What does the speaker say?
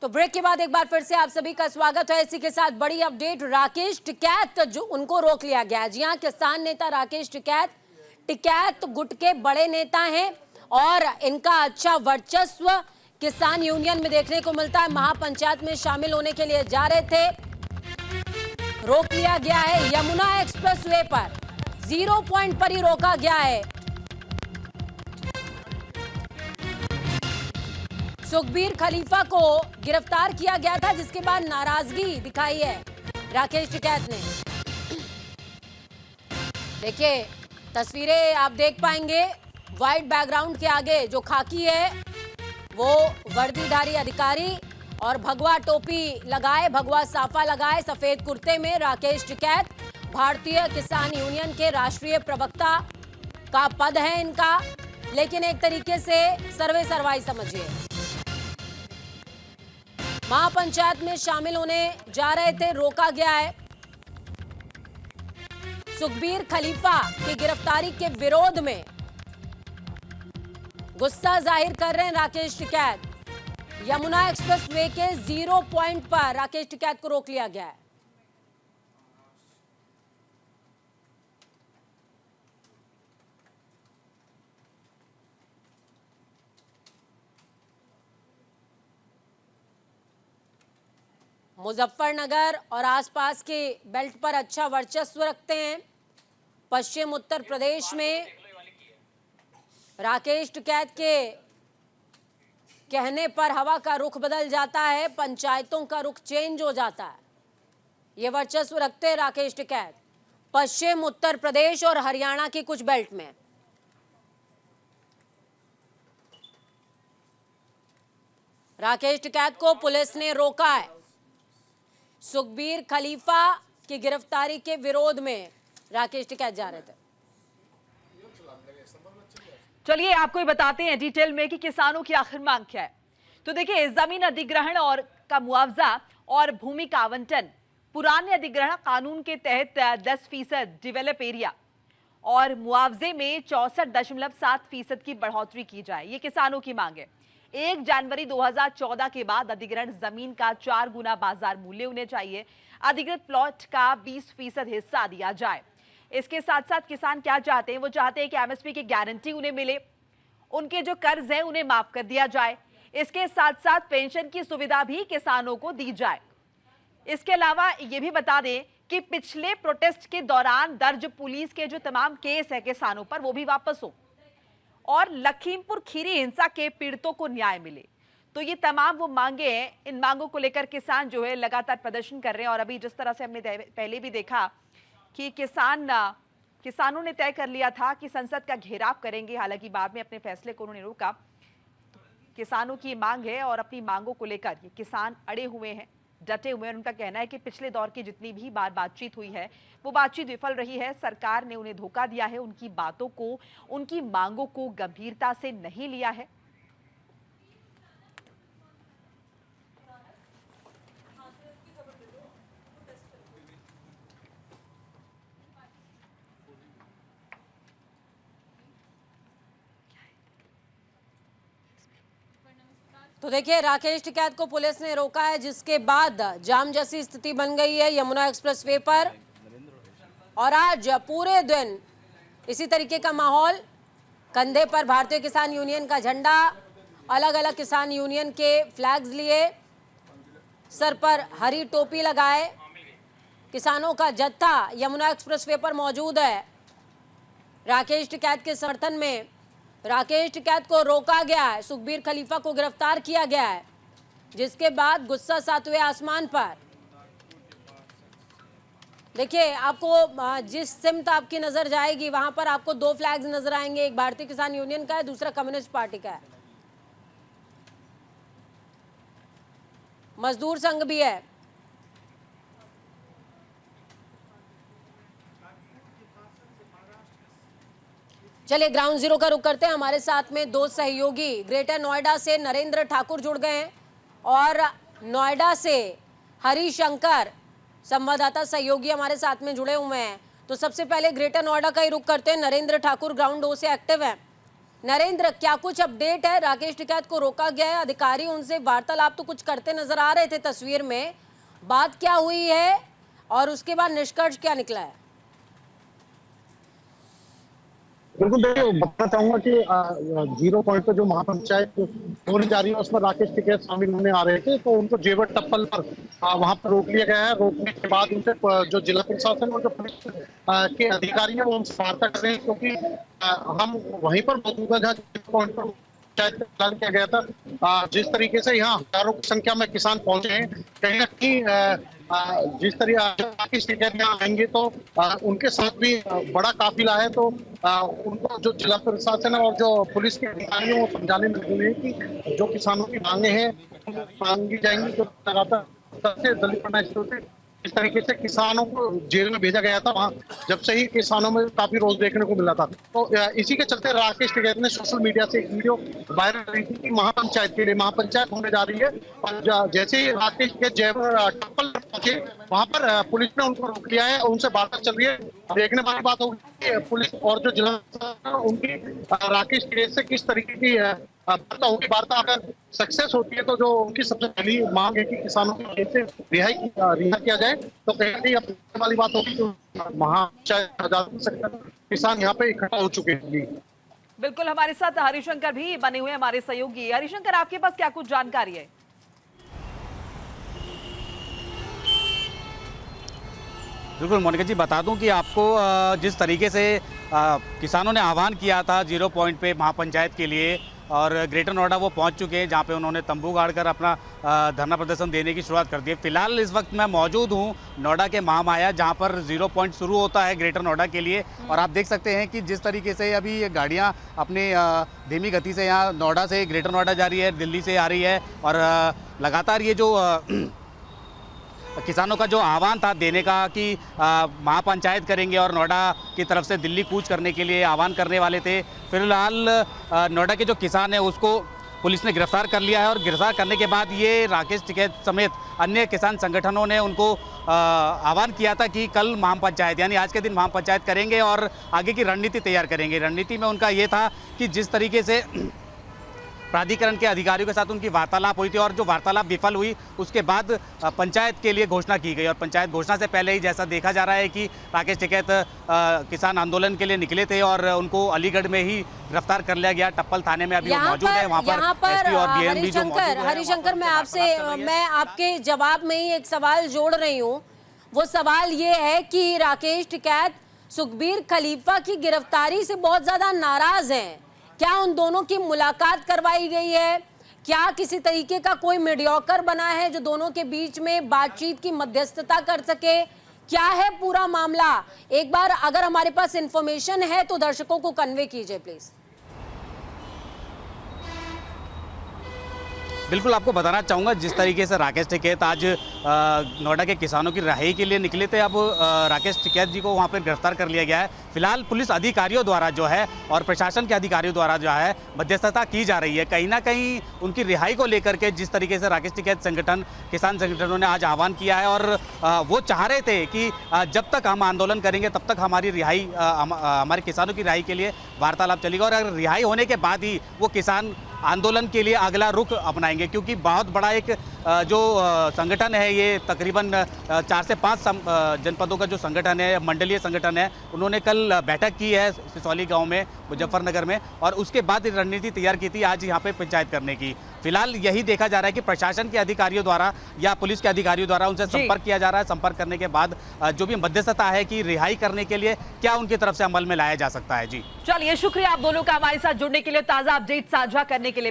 तो ब्रेक के बाद एक बार फिर से आप सभी का स्वागत है। इसी के साथ बड़ी अपडेट, राकेश टिकैत जो उनको रोक लिया गया है। जी हां, किसान नेता राकेश टिकैत गुट के बड़े नेता हैं और इनका अच्छा वर्चस्व किसान यूनियन में देखने को मिलता है। महापंचायत में शामिल होने के लिए जा रहे थे, रोक लिया गया है। यमुना एक्सप्रेसवे पर 0 पॉइंट पर ही रोका गया है। सुखबीर खलीफा को गिरफ्तार किया गया था, जिसके बाद नाराजगी दिखाई है राकेश टिकैत ने। देखिए तस्वीरें आप देख पाएंगे, व्हाइट बैकग्राउंड के आगे जो खाकी है वो वर्दीधारी अधिकारी और भगवा टोपी लगाए, भगवा साफा लगाए, सफेद कुर्ते में राकेश टिकैत भारतीय किसान यूनियन के राष्ट्रीय प्रवक्ता का पद है इनका, लेकिन एक तरीके से सर्वे सरवाई समझिए। महापंचायत में शामिल होने जा रहे थे, रोका गया है। सुखबीर खलीफा की गिरफ्तारी के विरोध में गुस्सा जाहिर कर रहे हैं राकेश टिकैत। यमुना एक्सप्रेसवे के 0 पॉइंट पर राकेश टिकैत को रोक लिया गया है। मुजफ्फरनगर और आसपास के बेल्ट पर अच्छा वर्चस्व रखते हैं। पश्चिम उत्तर प्रदेश में राकेश टिकैत के कहने पर हवा का रुख बदल जाता है, पंचायतों का रुख चेंज हो जाता है। ये वर्चस्व रखते हैं राकेश टिकैत पश्चिम उत्तर प्रदेश और हरियाणा की कुछ बेल्ट में। राकेश टिकैत को पुलिस ने रोका है। सुखबीर खलीफा की गिरफ्तारी के विरोध में राकेश टिकैत जा रहे थे। चलिए आपको ही बताते हैं डिटेल में कि किसानों की आखिर मांग क्या है। तो देखिए, जमीन अधिग्रहण और का मुआवजा और भूमि का आवंटन पुराने अधिग्रहण कानून के तहत 10% डेवलप एरिया और मुआवजे में 64.7% की बढ़ोतरी की जाए, ये किसानों की मांग है। 1 जनवरी 2014 के बाद अधिग्रहण जमीन का 4 गुना बाजार मूल्य होने चाहिए। अधिकृत प्लॉट का 20% हिस्सा दिया जाए। इसके साथ साथ किसान क्या चाहते हैं, वो चाहते हैं कि एमएसपी की गारंटी उन्हें मिले, उनके जो कर्ज हैं उन्हें माफ कर दिया जाए। इसके साथ साथ पेंशन की सुविधा भी किसानों को दी जाए। इसके अलावा ये भी बता दें कि पिछले प्रोटेस्ट के दौरान दर्ज पुलिस के जो तमाम केस है किसानों पर, वो भी वापस हो और लखीमपुर खीरी हिंसा के पीड़ितों को न्याय मिले। तो ये तमाम वो मांगे हैं। इन मांगों को लेकर किसान जो है लगातार प्रदर्शन कर रहे हैं। और अभी जिस तरह से हमने पहले भी देखा कि किसानों ने तय कर लिया था कि संसद का घेराव करेंगे, हालांकि बाद में अपने फैसले को उन्होंने रोका। किसानों की मांग है और अपनी मांगों को लेकर ये किसान अड़े हुए हैं, डटे हुए हैं। उनका कहना है कि पिछले दौर की जितनी भी बार बातचीत हुई है वो बातचीत विफल रही है। सरकार ने उन्हें धोखा दिया है, उनकी बातों को, उनकी मांगों को गंभीरता से नहीं लिया है। तो देखिए, राकेश टिकैत को पुलिस ने रोका है, जिसके बाद जाम जैसी स्थिति बन गई है यमुना एक्सप्रेसवे पर। और आज पूरे दिन इसी तरीके का माहौल, कंधे पर भारतीय किसान यूनियन का झंडा, अलग अलग किसान यूनियन के फ्लैग्स लिए, सर पर हरी टोपी लगाए, किसानों का जत्था यमुना एक्सप्रेसवे पर मौजूद है। राकेश टिकैत के समर्थन में राकेश टिकैत को रोका गया है, सुखबीर खलीफा को गिरफ्तार किया गया है, जिसके बाद गुस्सा 7वें आसमान पर। देखिए, आपको जिस सिमत आपकी नजर जाएगी वहां पर आपको 2 फ्लैग्स नजर आएंगे, एक भारतीय किसान यूनियन का है, दूसरा कम्युनिस्ट पार्टी का है। मजदूर संघ भी है। चलिए ग्राउंड जीरो का रुख करते हैं। हमारे साथ में 2 सहयोगी ग्रेटर नोएडा से नरेंद्र ठाकुर जुड़ गए हैं और नोएडा से हरिशंकर संवाददाता सहयोगी हमारे साथ में जुड़े हुए हैं। तो सबसे पहले ग्रेटर नोएडा का ही रुख करते हैं। नरेंद्र ठाकुर ग्राउंड 2 से एक्टिव है। नरेंद्र, क्या कुछ अपडेट है? राकेश टिकैत को रोका गया है, अधिकारी उनसे वार्तालाप तो कुछ करते नजर आ रहे थे तस्वीर में, बात क्या हुई है और उसके बाद निष्कर्ष क्या निकला है? बिल्कुल, देखिए बताना चाहूंगा कि 0 पॉइंट पे जो महापंचायत होने जा रही है उसमें राकेश टिकैत शामिल होने आ रहे थे, तो उनको जेवर टप्पल पर वहां पर रोक लिया गया है। रोकने के बाद उनसे जो जिला प्रशासन और जो पुलिस के अधिकारी हैं वो उनसे वार्ता कर रहे हैं, क्योंकि हम वहीं पर मौजूद हैं जहाँ 0 पॉइंट पर पंचायत का ऐलान किया गया था। जिस तरीके से यहाँ हजारों की संख्या में किसान पहुंचे हैं, कहीं ना कहीं जिस तरीके से यहाँ आएंगे तो उनके साथ भी बड़ा काफिला है, तो उनको जो जिला प्रशासन और जो पुलिस के अधिकारी हैं वो समझाने में लगे हैं कि जो किसानों की मांगे हैं मांगी जाएंगी। जो लगातार सबसे दलित पन्ना स्टोर से इस तरीके से किसानों को जेल में भेजा गया था, वहां जब से ही किसानों में काफी रोष देखने को मिला था। तो इसी के चलते राकेश टिकैत ने सोशल मीडिया से एक वीडियो वायरल रही थी कि महापंचायत के लिए महापंचायत होने जा रही है, और जैसे ही राकेश टिकैत जेवर टप्पल पहुंचे वहां पर पुलिस ने उनको रोक लिया है और उनसे बात चल रही है। देखने वाली बात होगी कि पुलिस और जो जिला उनकी राकेश टिकैत से किस तरीके की वार्ता होगी। वार्ता अगर सक्सेस होती है तो जो उनकी सबसे पहली मांग है कि किसानों को जेल से रिहा किया जाए, तो कहीं ना कहीं अब वाली बात होगी जो महापंचायत किसान यहाँ पे इकट्ठा हो चुके हैं। बिल्कुल, हमारे साथ हरिशंकर भी बने हुए हमारे सहयोगी। हरिशंकर, आपके पास क्या कुछ जानकारी है? बिल्कुल मोनिका जी, बता दूं कि आपको जिस तरीके से किसानों ने आह्वान किया था 0 पॉइंट पे महापंचायत के लिए, और ग्रेटर नोएडा वो पहुंच चुके हैं जहां पे उन्होंने तंबू गाड़कर अपना धरना प्रदर्शन देने की शुरुआत कर दी है। फिलहाल इस वक्त मैं मौजूद हूं नोएडा के महामाया, जहां पर 0 पॉइंट शुरू होता है ग्रेटर नोएडा के लिए, और आप देख सकते हैं कि जिस तरीके से अभी ये गाड़ियां अपनी धीमी गति से यहाँ नोएडा से ग्रेटर नोएडा जा रही है, दिल्ली से आ रही है, और लगातार ये जो किसानों का जो आह्वान था देने का कि महापंचायत करेंगे और नोएडा की तरफ से दिल्ली कूच करने के लिए आह्वान करने वाले थे। फिलहाल नोएडा के जो किसान हैं उसको पुलिस ने गिरफ्तार कर लिया है, और गिरफ्तार करने के बाद ये राकेश टिकैत समेत अन्य किसान संगठनों ने उनको आह्वान किया था कि कल महापंचायत यानी आज के दिन महापंचायत करेंगे और आगे की रणनीति तैयार करेंगे। रणनीति में उनका ये था कि जिस तरीके से प्राधिकरण के अधिकारियों के साथ उनकी वार्तालाप हुई थी और जो वार्तालाप विफल हुई उसके बाद पंचायत के लिए घोषणा की गई, और पंचायत घोषणा से पहले ही जैसा देखा जा रहा है कि राकेश टिकैत किसान आंदोलन के लिए निकले थे और उनको अलीगढ़ में ही गिरफ्तार कर लिया गया। टप्पल थाने में अभी मौजूद है, वहाँ पर एसपी और डीएम जो मौजूद है। हरिशंकर, मैं आपके जवाब में ही एक सवाल जोड़ रही हूँ। वो सवाल ये है कि राकेश टिकैत सुखबीर खलीफा की गिरफ्तारी से बहुत ज्यादा नाराज हैं। क्या उन दोनों की मुलाकात करवाई गई है? क्या किसी तरीके का कोई मीडियोकर बना है जो दोनों के बीच में बातचीत की मध्यस्थता कर सके? क्या है पूरा मामला? एक बार अगर हमारे पास इंफॉर्मेशन है तो दर्शकों को कन्वे कीजिए प्लीज। बिल्कुल, आपको बताना चाहूँगा जिस तरीके से राकेश टिकैत आज नोएडा के किसानों की रिहाई के लिए निकले थे, अब राकेश टिकैत जी को वहाँ पर गिरफ्तार कर लिया गया है। फिलहाल पुलिस अधिकारियों द्वारा जो है और प्रशासन के अधिकारियों द्वारा जो है मध्यस्थता की जा रही है। कहीं ना कहीं उनकी रिहाई को लेकर के जिस तरीके से राकेश टिकैत संगठन किसान संगठनों ने आज आह्वान किया है, और वो चाह रहे थे कि जब तक हम आंदोलन करेंगे तब तक हमारी रिहाई हमारे किसानों की रिहाई के लिए वार्तालाप चलेगा, और अगर रिहाई होने के बाद ही वो किसान आंदोलन के लिए अगला रुख अपनाएंगे, क्योंकि बहुत बड़ा एक जो संगठन है, ये तकरीबन 4 से 5 जनपदों का जो संगठन है, मंडलीय संगठन है, उन्होंने कल बैठक की है सिसौली गांव में मुजफ्फरनगर में, और उसके बाद रणनीति तैयार की थी आज यहाँ पे पंचायत करने की। फिलहाल यही देखा जा रहा है कि प्रशासन के अधिकारियों द्वारा या पुलिस के अधिकारियों द्वारा उनसे संपर्क किया जा रहा है। संपर्क करने के बाद जो भी मध्यस्थता है कि रिहाई करने के लिए क्या उनकी तरफ से अमल में लाया जा सकता है। जी चलिए, शुक्रिया आप दोनों का हमारे साथ जुड़ने के लिए, ताजा अपडेट साझा करने के लिए।